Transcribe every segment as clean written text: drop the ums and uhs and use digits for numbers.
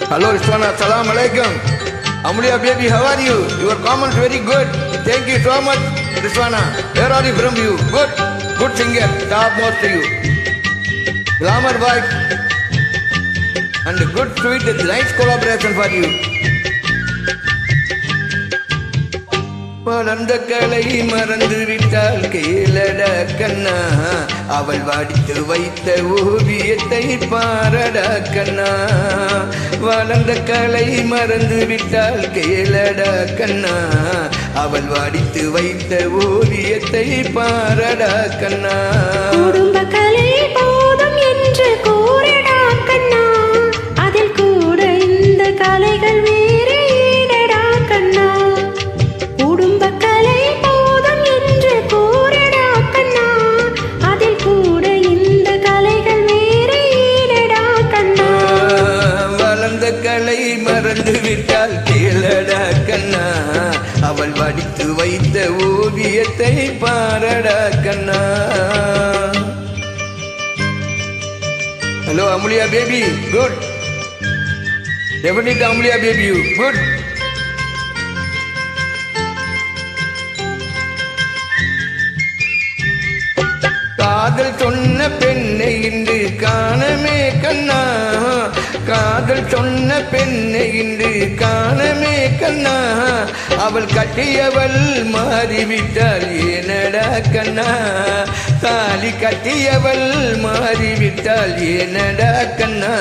Hello, Rizwana. Assalamu alaikum. Amulia baby, how are you? Your comments very good. Thank you so much, Rizwana. Where are you from you? Good. Good singer. Top most to you. Glamour wife. And good sweet, nice collaboration for you. வளர்ந்த கலை மறந்து விட்டால் கேளடா கண்ணா, அவள் வாடித்து வைத்த ஓவியத்தை பாரடா கண்ணா. வளர்ந்த கலை மறந்து விட்டால் கேளடா கண்ணா, அவள் வாடித்து வைத்த ஓவியத்தை பாரடா கண்ணா. குடும்ப கலை போதும் என்று கூறடா கண்ணா, அதில் கூட இந்த கலைகள் வேறு ஈடடா கண்ணா. குடும்ப கலை போதும் என்று கூறடா கண்ணா, அதில் கூட இந்த கலைகள் வேறு ஈடடா கண்ணா. வளர்ந்த கலை மறந்து விட்டால் கேளடா கண்ணா, அவள் வடித்து வைத்த ஓவியத்தை பாரடா கண்ணா. Hello Amulia baby, good. Definitely Amulia baby, you good. காதல் சொன்ன பெண்ணை இன்று காணமே கண்ணா, காதல் சொன்ன பெண்ணை இன்று காணமே கண்ணா. அவள் கட்டியவள் மாறிவிட்டாள் ஏனடா கண்ணா, தாலி கட்டியவள் மாறிவிட்டாள் ஏனடா கண்ணா.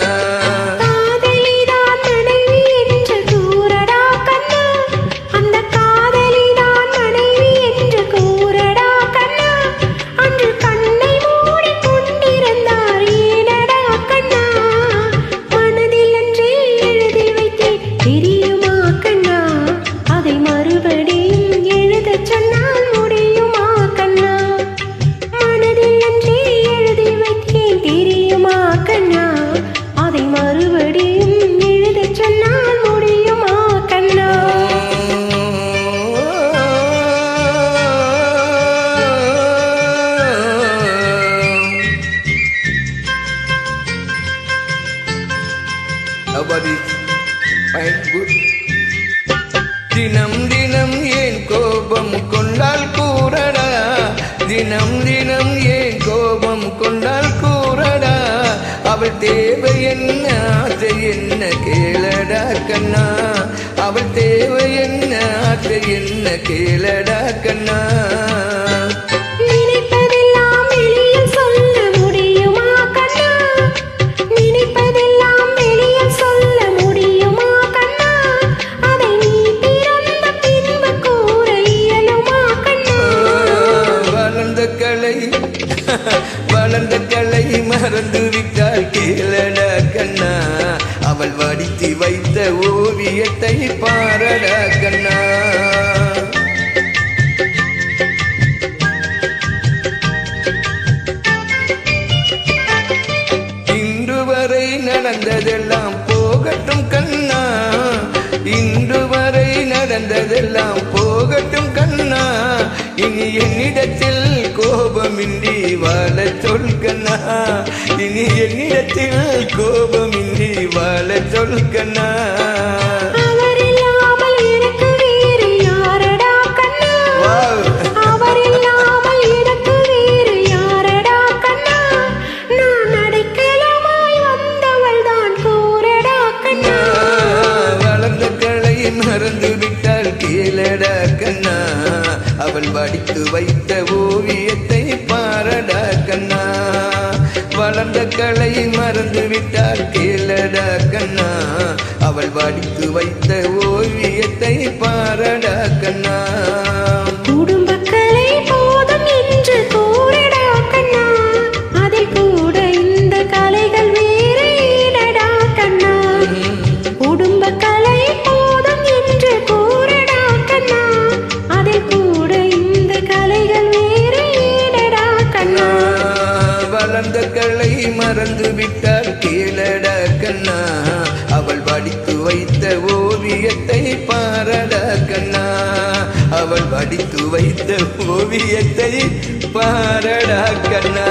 தினம் தினம் ஏன் கோபம் கொண்டால் கூறடா, தினம் தினம் ஏன் கோபம் கொண்டால் கூறடா. அவள் தேவை என்ன ஆசை என்ன கேளடா கண்ணா, அவள் தேவை என்ன ஆசை என்ன கேளடா கண்ணா. வளர்ந்த கலை மறந்து விட்டால் கேளடா கண்ணா, அவள் வடித்து வைத்த ஓவியத்தை பாரடா கண்ணா. இன்று வரை நடந்ததெல்லாம் போகட்டும் கண்ணா, இன்று வரை நடந்ததெல்லாம் போகட்டும் கண்ணா. இனி என்னிடத்தில் கோபமின்றி வாழ சொல் கண்ணா, இனி என்னிடத்தில் கோபமின்றி வாழ சொல் கண்ணா. வளர்ந்த கலை மறந்து விட்டால் கேளடா கண்ணா, அவள் வடித்து வைத்த ஓவியத்தை பாரடா கண்ணா. வளர்ந்த கலை மறந்து விட்டால் கேளடா கண்ணா, அவள் வடித்து வைத்த ஓவியத்தை பாரடா கண்ணா. குடும்ப கலை போதும் என்று கூறடா கண்ணா, அதில் கூட இந்த கலைகள் வேறு ஈடடா கண்ணா. குடும்ப கலை போதும் என்று கூறடா கண்ணா, அதில் கூட இந்த கலைகள் வேறு ஈடடா கண்ணா. வளர்ந்த கலை மறந்து விட்டால் கேளடா கண்ணா, அவள் வடித்து வைத்த ஓவியத்தை பாரடா கண்ணா, அவள் வடித்து வைத்த ஓவியத்தை பாரடா கண்ணா.